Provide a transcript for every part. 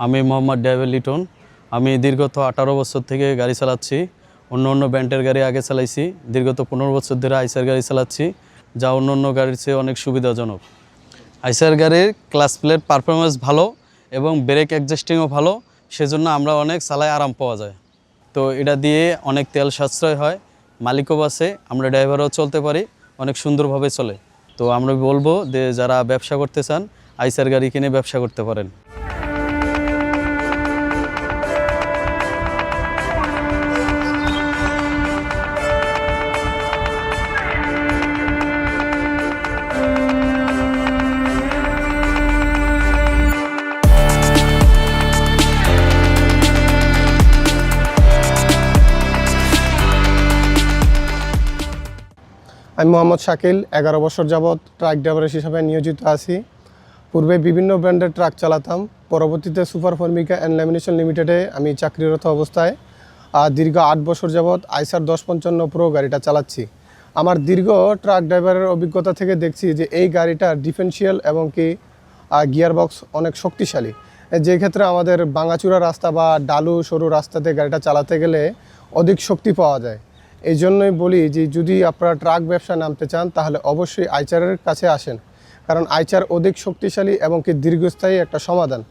আমি মোহাম্মদ ড্রাইভার লিটন। আমি দীর্ঘত 18 বছর থেকে গাড়ি চালাচ্ছি। অন্য ব্র্যান্ডের গাড়ি আগে চালাইছি। দীর্ঘত 15 বছর ধরে আইসার গাড়ি চালাচ্ছি, যা অন্য গাড়ির চেয়ে অনেক সুবিধাজনক। আইসার গাড়ির ক্লাস প্লেট পারফরমেন্স ভালো এবং ব্রেক অ্যাডজাস্টিংও ভালো, সেজন্য আমরা অনেক চালায় আরাম পাওয়া যায়। তো এটা দিয়ে অনেক তেল সাশ্রয় হয়, মালিকও বাসে, আমরা ড্রাইভারও চলতে পারি, অনেক সুন্দরভাবে চলে। তো আমরা বলবো যে যারা ব্যবসা করতে চান আইসার গাড়ি কিনে ব্যবসা করতে পারেন। আমি মোহাম্মদ শাকিল, 11 বছর যাবৎ ট্রাক ড্রাইভার হিসাবে নিয়োজিত আছি। পূর্বে বিভিন্ন ব্র্যান্ডের ট্রাক চালাতাম। পরবর্তীতে সুপার ফর্মিকা অ্যান্ড ল্যামিনেশন লিমিটেডে আমি চাকরিরত অবস্থায় দীর্ঘ 8 বছর যাবৎ আইসার 1055 প্রো গাড়িটা চালাচ্ছি। আমার দীর্ঘ ট্রাক ড্রাইভারের অভিজ্ঞতা থেকে দেখছি যে এই গাড়িটার ডিফারেন্সিয়াল এবং কি গিয়ার বক্স অনেক শক্তিশালী, যে ক্ষেত্রে আমাদের ভাঙাচুরা রাস্তা বা ডালু সরু রাস্তাতে গাড়িটা চালাতে গেলে অধিক শক্তি পাওয়া যায়। এই জন্যই বলি যে যদি আপনারা ট্রাক ব্যবসা নামতে চান তাহলে অবশ্যই আইচারের কাছে আসেন, কারণ আইচার অধিক শক্তিশালী এবং কি দীর্ঘস্থায়ী একটা সমাধান।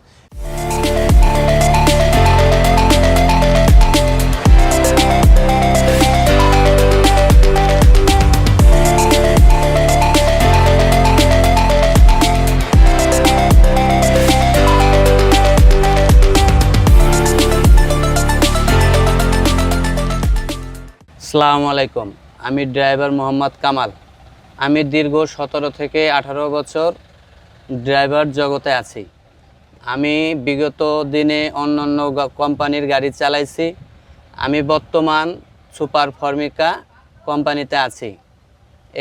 আসসালামু আলাইকুম। আমি ড্রাইভার মোহাম্মদ কামাল। আমি দীর্ঘ 17 থেকে 18 বছর ড্রাইভার জগতে আছি। আমি বিগত দিনে অন্যান্য কোম্পানির গাড়ি চালাইছি। আমি বর্তমান সুপার ফর্মিকা কোম্পানিতে আছি।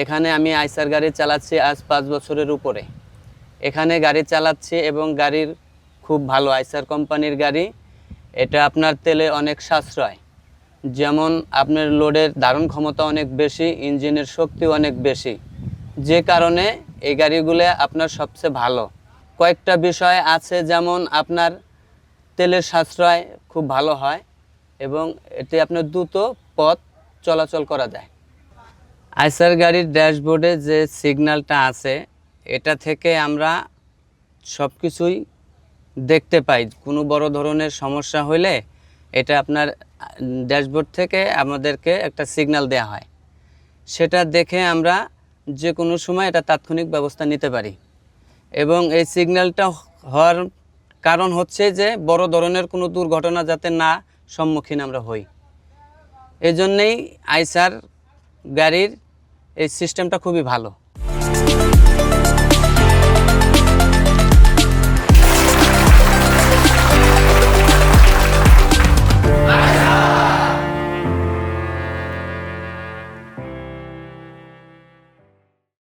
এখানে আমি আইসার গাড়ি চালাচ্ছি আজ 5 বছরের উপরে। এখানে গাড়ি চালাচ্ছি এবং গাড়ির খুব ভালো আইসার কোম্পানির গাড়ি। এটা আপনার তেলে অনেক সাশ্রয়, যেমন আপনার লোডের ধারণ ক্ষমতা অনেক বেশি, ইঞ্জিনের শক্তি অনেক বেশি, যে কারণে এই গাড়িগুলো আপনার সবচেয়ে ভালো। কয়েকটা বিষয় আছে, যেমন আপনার তেলের সাশ্রয় খুব ভালো হয় এবং এতে আপনার দ্রুত পথ চলাচল করা যায়। আইসার গাড়ির ড্যাশবোর্ডে যে সিগন্যালটা আছে, এটা থেকে আমরা সব কিছুই দেখতে পাই। কোনো বড় ধরনের সমস্যা হলে এটা আপনার ড্যাশবোর্ড থেকে আমাদেরকে একটা সিগন্যাল দেওয়া হয়, সেটা দেখে আমরা যে কোনো সময় এটা তাৎক্ষণিক ব্যবস্থা নিতে পারি। এবং এই সিগন্যালটা হওয়ার কারণ হচ্ছে যে বড় ধরনের কোনো দুর্ঘটনা যাতে না সম্মুখীন আমরা হই। এই জন্যেই আইসার গাড়ির এই সিস্টেমটা খুবই ভালো।